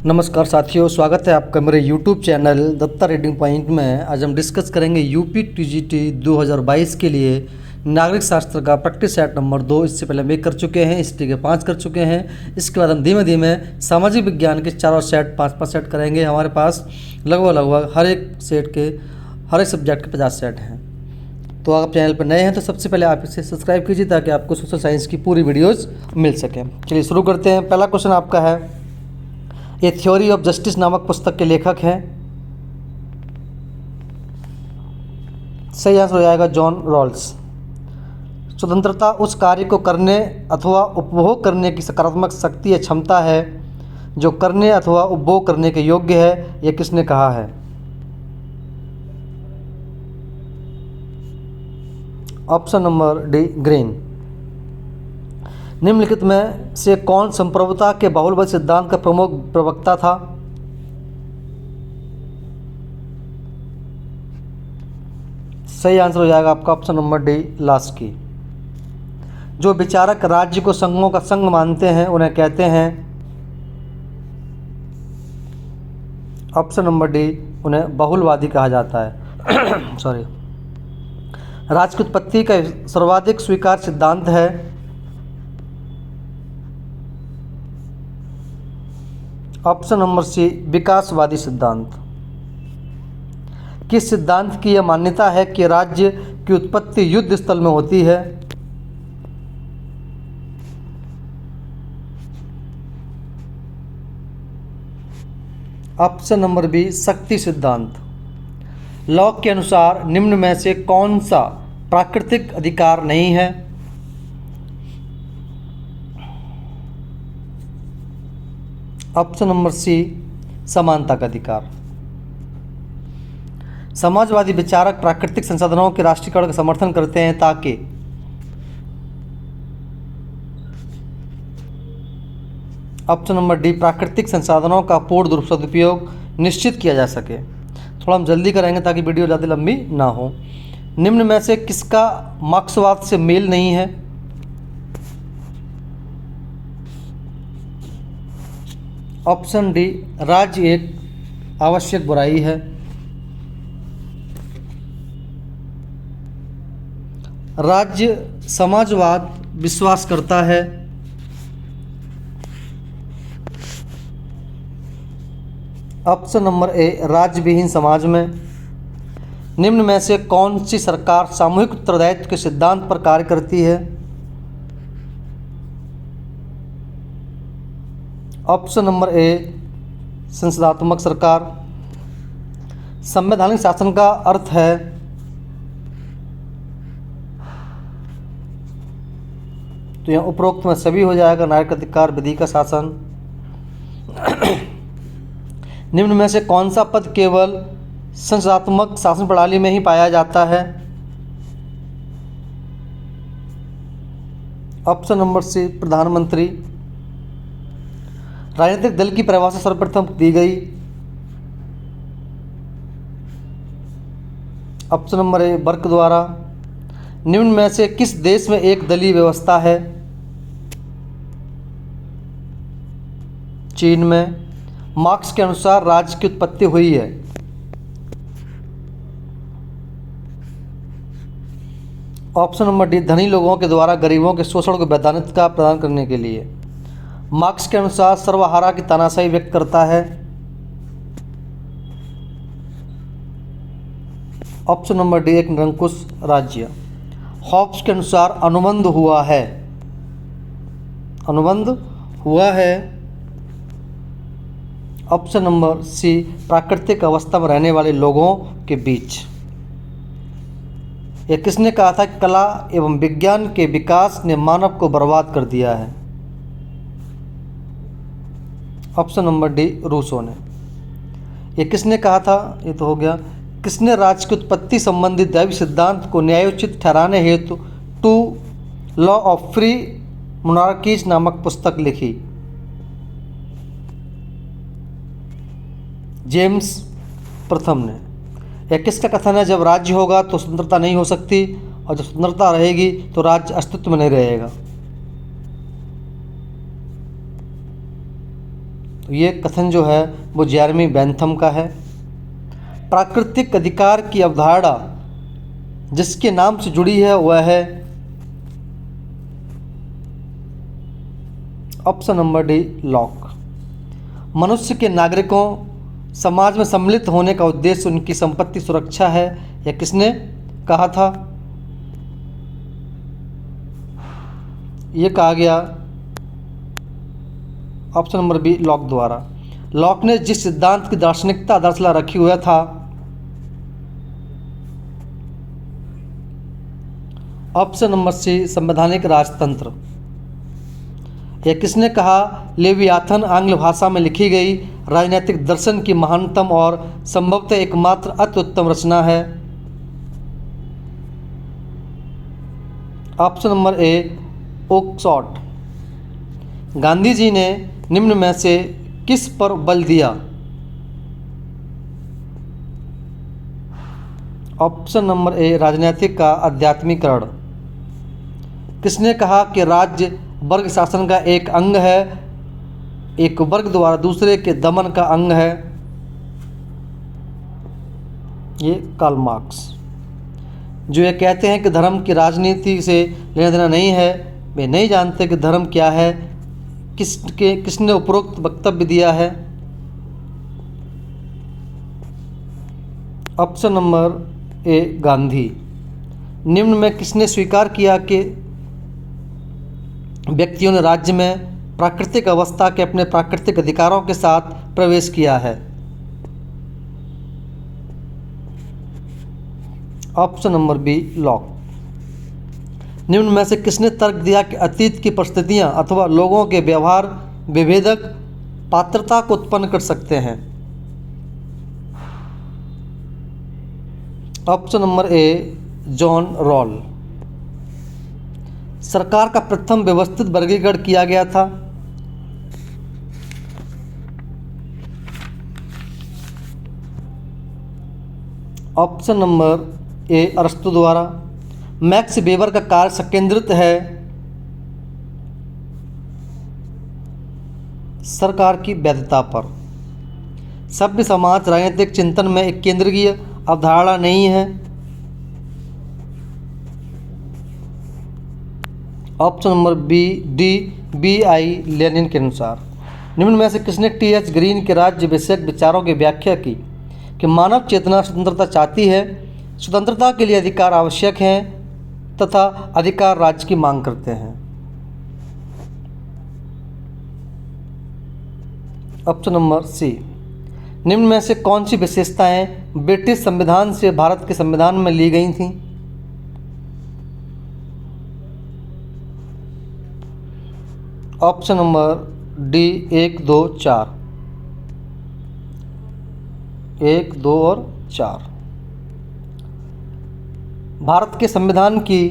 नमस्कार साथियों, स्वागत है आपका मेरे YouTube channel Datta reading point में। आज हम डिस्कस करेंगे यूपी टीजीटी 2022 के लिए नागरिक शास्त्र का प्रैक्टिस सेट नंबर 2। इससे पहले हम 1 कर चुके हैं, हिस्ट्री के 5 कर चुके हैं। इसके बाद हम धीमे धीमे सामाजिक विज्ञान के चारों सेट 5-5 सेट करेंगे। हमारे पास लगभग हर एक सब्जेक्ट के 50 सेट हैं। तो आप चैनल पर नए हैं तो सबसे पहले आप इसे सब्सक्राइब कीजिए ताकि आपको सोशल साइंस की पूरी वीडियोज़ मिल सकें। चलिए शुरू करते हैं। पहला क्वेश्चन आपका है, ए थ्योरी ऑफ जस्टिस नामक पुस्तक के लेखक हैं। सही आंसर हो जाएगा जॉन रॉल्स। स्वतंत्रता उस कार्य को करने अथवा उपभोग करने की सकारात्मक शक्ति या क्षमता है जो करने अथवा उपभोग करने के योग्य है। यह किसने कहा है? Option number D green. निम्नलिखित में से कौन संप्रभुता के बाहुल्यवाद सिद्धांत का प्रमुख प्रवक्ता था? सही आंसर हो जाएगा आपका ऑप्शन नंबर डी लास्की। जो विचारक राज्य को संघों का संघ मानते हैं उन्हें कहते हैं? ऑप्शन नंबर डी, उन्हें बहुलवादी कहा जाता है। सॉरी। राज्य की उत्पत्ति का सर्वाधिक स्वीकार सिद्धांत है? ऑप्शन नंबर सी, विकासवादी सिद्धांत। किस सिद्धांत की यह मान्यता है कि राज्य की उत्पत्ति युद्ध स्थल में होती है? ऑप्शन नंबर बी, शक्ति सिद्धांत। लॉक के अनुसार निम्न में से कौन सा प्राकृतिक अधिकार नहीं है? ऑप्शन नंबर सी, समानता का अधिकार। समाजवादी विचारक प्राकृतिक संसाधनों के राष्ट्रीयकरण का समर्थन करते हैं ताकि? ऑप्शन नंबर डी, प्राकृतिक संसाधनों का पूर्ण सदुपयोग निश्चित किया जा सके। थोड़ा हम जल्दी करेंगे ताकि वीडियो ज़्यादा लंबी ना हो। निम्न में से किसका मार्क्सवाद से मेल नहीं है? ऑप्शन डी, राज्य एक आवश्यक बुराई है। राज्य समाजवाद विश्वास करता है। ऑप्शन नंबर ए, राज्य विहीन समाज में। निम्न में से कौन सी सरकार सामूहिक उत्तरदायित्व के सिद्धांत पर कार्य करती है? ऑप्शन नंबर ए, संसदात्मक सरकार। संवैधानिक शासन का अर्थ है? तो यहाँ उपरोक्त में सभी हो जाएगा। नागरिक अधिकार, विधि का शासन। निम्न में से कौन सा पद केवल संसदात्मक शासन प्रणाली में ही पाया जाता है? ऑप्शन नंबर सी, प्रधानमंत्री। राजनीतिक दल की परिभाषा सर्वप्रथम दी गई? ऑप्शन नंबर ए, बर्क द्वारा। निम्न में से किस देश में एक दलीय व्यवस्था है? चीन में। मार्क्स के अनुसार राज्य की उत्पत्ति हुई है? ऑप्शन नंबर डी, धनी लोगों के द्वारा गरीबों के शोषण को वैधानिकता प्रदान करने के लिए। मार्क्स के अनुसार सर्वहारा की तानाशाही व्यक्त करता है? ऑप्शन नंबर डी, एक निरंकुश राज्य। हॉब्स के अनुसार अनुबंध हुआ है? अनुबंध हुआ है। ऑप्शन नंबर सी, प्राकृतिक अवस्था में रहने वाले लोगों के बीच। यह किसने कहा था कि कला एवं विज्ञान के विकास ने मानव को बर्बाद कर दिया है? ऑप्शन नंबर डी, रूसो ने। ये किसने कहा था? ये तो हो गया। किसने राज्य की उत्पत्ति संबंधी दैविक सिद्धांत को न्यायोचित ठहराने हेतु true law of free monarchies नामक पुस्तक लिखी? जेम्स प्रथम ने। यह किसका कथन है? जब राज्य होगा तो स्वतंत्रता नहीं हो सकती और जब स्वतंत्रता रहेगी तो राज्य अस्तित्व में नहीं रहेगा। तो ये कथन जो है वो जेरेमी बेंथम का है। प्राकृतिक अधिकार की अवधारणा जिसके नाम से जुड़ी है वह है ऑप्शन नंबर डी, लॉक। मनुष्य के नागरिकों समाज में सम्मिलित होने का उद्देश्य उनकी संपत्ति सुरक्षा है, यह किसने कहा था? यह कहा गया ऑप्शन नंबर बी, लॉक द्वारा। लॉक ने जिस सिद्धांत की दार्शनिकता आधारशिला रखी हुआ था ऑप्शन नंबर सी, संवैधानिक राजतंत्र। यह किसने कहा? लेवियाथन आंग्ल भाषा में लिखी गई राजनैतिक दर्शन की महानतम और संभवतः एकमात्र अति उत्तम रचना है। Option number A, Oxford. Gandhi ji ने निम्न में से किस पर बल दिया? ऑप्शन नंबर ए, राजनीतिक का आध्यात्मिकरण। किसने कहा कि राज्य वर्ग शासन का एक अंग है, एक वर्ग द्वारा दूसरे के दमन का अंग है? ये कार्ल मार्क्स। जो ये कहते हैं कि धर्म की राजनीति से लेना देना नहीं है, वे नहीं जानते कि धर्म क्या है। किसने उपरोक्त वक्तव्य दिया है? ऑप्शन नंबर ए, गांधी। निम्न में किसने स्वीकार किया कि व्यक्तियों ने राज्य में प्राकृतिक अवस्था के अपने प्राकृतिक अधिकारों के साथ प्रवेश किया है? Option number B, Locke. निम्न में से किसने तर्क दिया कि अतीत की परिस्थितियां अथवा लोगों के व्यवहार विभेदक पात्रता को उत्पन्न कर सकते हैं? Option number A, John Rawls. सरकार का प्रथम व्यवस्थित वर्गीकरण किया गया था? ऑप्शन नंबर ए, अरस्तु द्वारा। मैक्स वेबर का कार्य संकेंद्रित है सरकार की वैधता पर। सभ्य समाज राजनीतिक चिंतन में एक केंद्रीय अवधारणा नहीं है? Option number B, D, V I. Lenin के अनुसार। निम्न में से किसने टी.एच. ग्रीन के राज्य विषयक विचारों की व्याख्या की कि मानव चेतना स्वतंत्रता चाहती है, स्वतंत्रता के लिए अधिकार आवश्यक हैं तथा अधिकार राज्य की मांग करते हैं? Option number C. निम्न में से कौन सी विशेषताएं ब्रिटिश संविधान से भारत के संविधान में ली गई थीं? Option number D, 1, 2, 4। 1, 2 और 4। भारत के संविधान की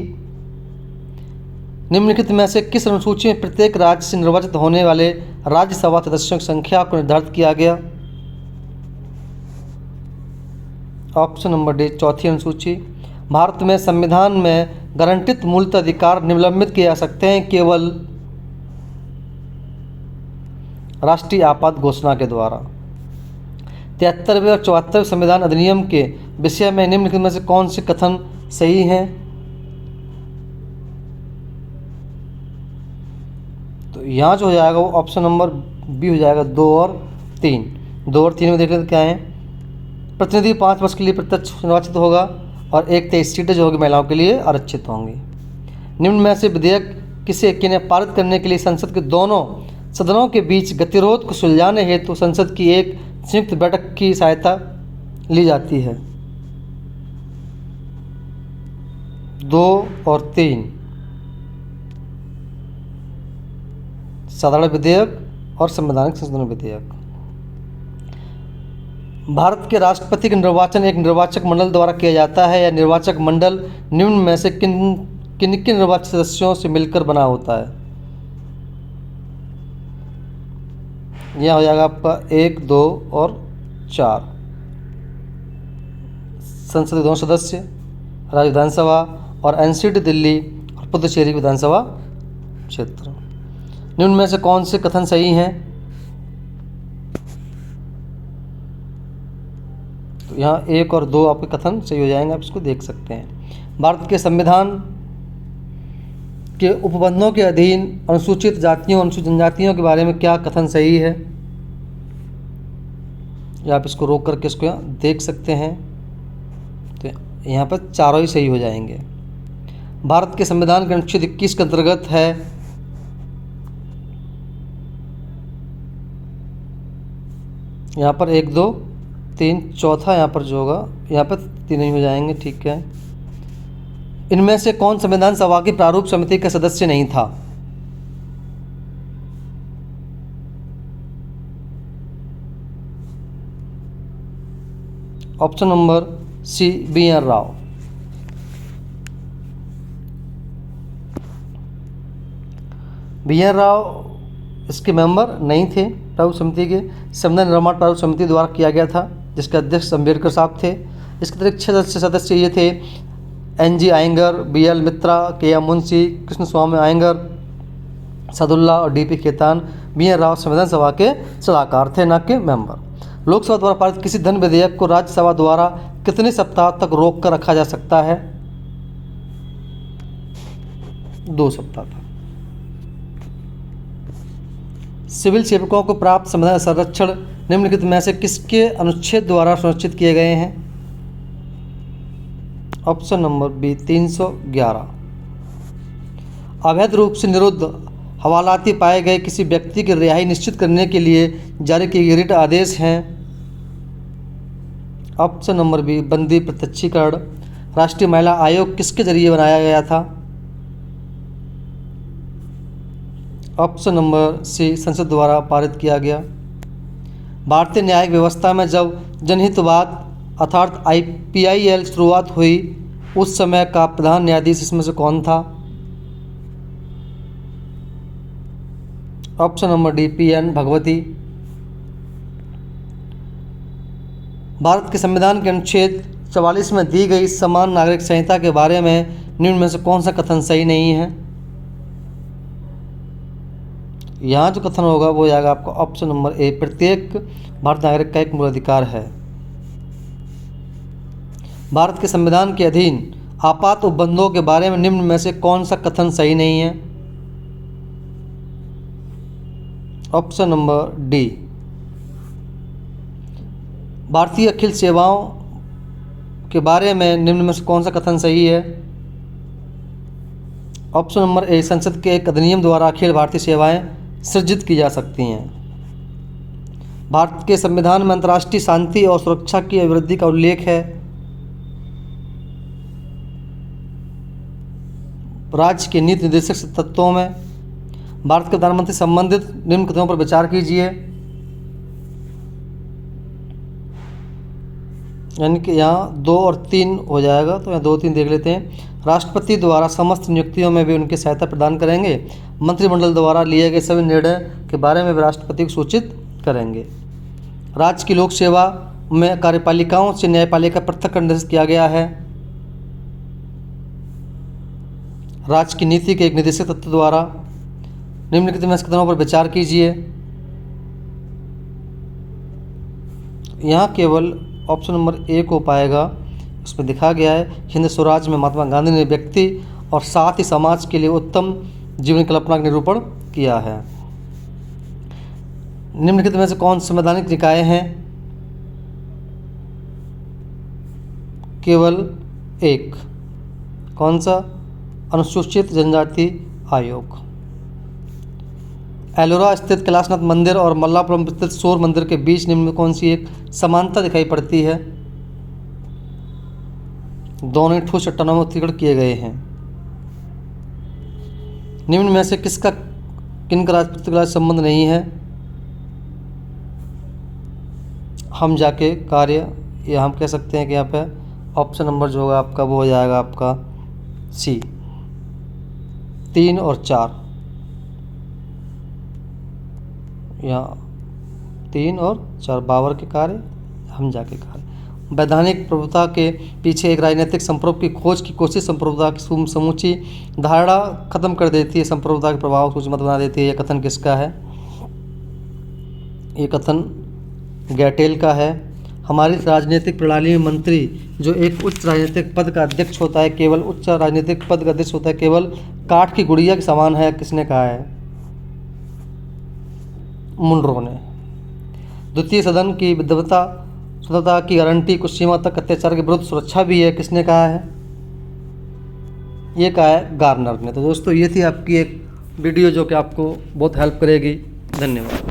निम्नलिखित में से किस अनुसूची में प्रत्येक राज्य से निर्वाचित होने वाले राज्यसभा सदस्यों की संख्या को निर्धारित किया गया? ऑप्शन नंबर डी, चौथी अनुसूची। भारत में संविधान में गारंटित मूलतः अधिकार निलंबित किए जा सकते हैं केवल राष्ट्रीय आपात घोषणा के द्वारा। 73वें और 74वें संविधान अधिनियम के विषय में निम्नलिखित में से कौन से कथन सही हैं? तो यहाँ जो हो जाएगा वो ऑप्शन नंबर बी हो जाएगा, 2 और 3। 2 और 3 में देख लेते क्या है? प्रतिनिधि 5 वर्ष के लिए प्रत्यक्ष निर्वाचित होगा और 1/23 सीटें जो होगी महिलाओं के लिए आरक्षित होंगी। निम्न में से विधेयक किसे पारित करने के लिए संसद के दोनों सदनों के बीच गतिरोध को सुलझाने हेतु संसद की एक संयुक्त बैठक की सहायता ली जाती है? 2 और 3, साधारण विधेयक और संवैधानिक संशोधन विधेयक। भारत के राष्ट्रपति का निर्वाचन एक निर्वाचक मंडल द्वारा किया जाता है या निर्वाचक मंडल निम्न में से किन निर्वाचित सदस्यों से मिलकर बना होता है? यह हो जाएगा आपका 1, 2 और 4। संसद के दोनों सदस्य, राज्य विधानसभा और एनसीटी दिल्ली और पुडुचेरी विधानसभा क्षेत्र। निम्न में से कौन से कथन सही हैं? तो यहाँ 1 और 2 आपके कथन सही हो जाएंगे, आप इसको देख सकते हैं। भारत के संविधान के उपबंधों के अधीन अनुसूचित जातियों अनुसूचित जनजातियों के बारे में क्या कथन सही है, या आप इसको रोक करके इसको यहाँ देख सकते हैं। तो यहाँ पर चारों ही सही हो जाएंगे। भारत के संविधान के अनुच्छेद 21 के अंतर्गत है यहाँ पर 1 2 3, चौथा यहाँ पर जो होगा यहाँ पर 3 ही हो जाएंगे, ठीक है। इनमें से कौन संविधान सभा की प्रारूप समिति का सदस्य नहीं था? Option number C, BR Rao. BR Rao इसके मेंबर नहीं थे प्रारूप समिति के। संविधान निर्माण प्रारूप समिति द्वारा किया गया था, जिसके अध्यक्ष अम्बेडकर साहब थे। इसके अतिरिक्त 6 सदस्य ये थे: NG आयंगर, BL मित्रा, KM मुंशी, कृष्ण स्वामी आयंगर, सदुल्ला और DP खेतान। BR राव संविधान सभा के सलाहकार थे, न कि मेंबर। लोकसभा द्वारा पारित किसी धन विधेयक को राज्यसभा द्वारा कितने सप्ताह तक रोक कर रखा जा सकता है? 2 सप्ताह तक। सिविल सेवकों को प्राप्त संविधान संरक्षण निम्नलिखित में से किसके अनुच्छेद द्वारा सुनिश्चित किए गए हैं? Option number B, 311। अवैध रूप से निरुद्ध हवालाती पाए गए किसी व्यक्ति की रिहाई निश्चित करने के लिए जारी किए गए रिट आदेश हैं। ऑप्शन नंबर बी, बंदी प्रत्यक्षीकरण। राष्ट्रीय महिला आयोग किसके जरिए बनाया गया था? ऑप्शन नंबर सी, संसद द्वारा पारित किया गया। भारतीय न्यायिक व्यवस्था में जब जनहितवाद अर्थात IPIL शुरुआत हुई, उस समय का प्रधान न्यायाधीश इसमें से कौन था? Option number D, PN Bhagwati. Bharat के संविधान के अनुच्छेद 44 में दी गई समान नागरिक संहिता के बारे में निम्न में से कौन सा कथन सही नहीं है? यहाँ जो कथन होगा वो जाएगा आपका ऑप्शन नंबर ए, प्रत्येक भारतीय नागरिक का एक मूल अधिकार है। भारत के संविधान के अधीन आपात उपबंधों के बारे में निम्न में से कौन सा कथन सही नहीं है? Option number D. भारतीय अखिल सेवाओं के बारे में निम्न में से कौन सा कथन सही है? ऑप्शन नंबर ए, संसद के एक अधिनियम द्वारा अखिल भारतीय सेवाएं सृजित की जा सकती हैं। भारत के संविधान में अंतर्राष्ट्रीय शांति और सुरक्षा की अभिवृद्धि का उल्लेख है। राज्य के नीति निर्देशक तत्वों में भारत के प्रधानमंत्री संबंधित निम्न कथनों पर विचार कीजिए। यानी कि यहाँ 2 और 3 हो जाएगा, तो यहाँ 2 3 देख लेते हैं। राष्ट्रपति द्वारा समस्त नियुक्तियों में भी उनकी सहायता प्रदान करेंगे। मंत्रिमंडल द्वारा लिए गए सभी निर्णय के बारे में भी राष्ट्रपति को सूचित करेंगे। राज्य की लोक सेवा में कार्यपालिकाओं से न्यायपालिका पृथक निर्देशित किया गया है। राज्य की नीति के एक निदेशक तत्व द्वारा निम्नलिखित में कथनों पर विचार कीजिए। यहाँ केवल ऑप्शन नंबर ए को पाएगा, उसमें दिखा गया है हिंद स्वराज में महात्मा गांधी ने व्यक्ति और साथ ही समाज के लिए उत्तम जीवन कल्पना का निरूपण किया है। निम्नलिखित में से कौन संवैधानिक निकाय हैं? केवल एक, कौन सा? अनुसूचित जनजाति आयोग। एलोरा स्थित कैलाशनाथ मंदिर और मल्लापुरम स्थित सूर्य मंदिर के बीच निम्न में कौन सी एक समानता दिखाई पड़ती है? दोनों ही ठोस चट्टानों में उत्कीर्ण किए गए हैं। निम्न में से किसका किनका राजनीतिक संबंध नहीं है? हम जाके कार्य, या हम कह सकते हैं कि यहाँ पे ऑप्शन नंबर जो होगा आपका वो हो जाएगा आपका सी, 3 और 4। यहाँ 3 और 4 बाबर के कार्य, हम जाके कार्य। वैधानिक प्रभुता के पीछे एक राजनीतिक संप्रभु की खोज की कोशिश संप्रभुता की समूची धारणा खत्म कर देती है, संप्रभुता के प्रभाव को मत बना देती है। यह कथन किसका है? ये कथन गैटेल का है। हमारी राजनीतिक प्रणाली में मंत्री जो एक उच्च राजनीतिक पद का अध्यक्ष होता है, केवल उच्च राजनीतिक पद का अध्यक्ष होता है, केवल काठ की गुड़िया के समान है, किसने कहा है? मुनरो ने। द्वितीय सदन की विद्वता स्वतंत्रता की गारंटी कुछ सीमा तक अत्याचार के विरुद्ध सुरक्षा भी है, किसने कहा है? ये कहा है गार्नर ने। तो दोस्तों ये थी आपकी एक वीडियो जो कि आपको बहुत हेल्प करेगी। धन्यवाद।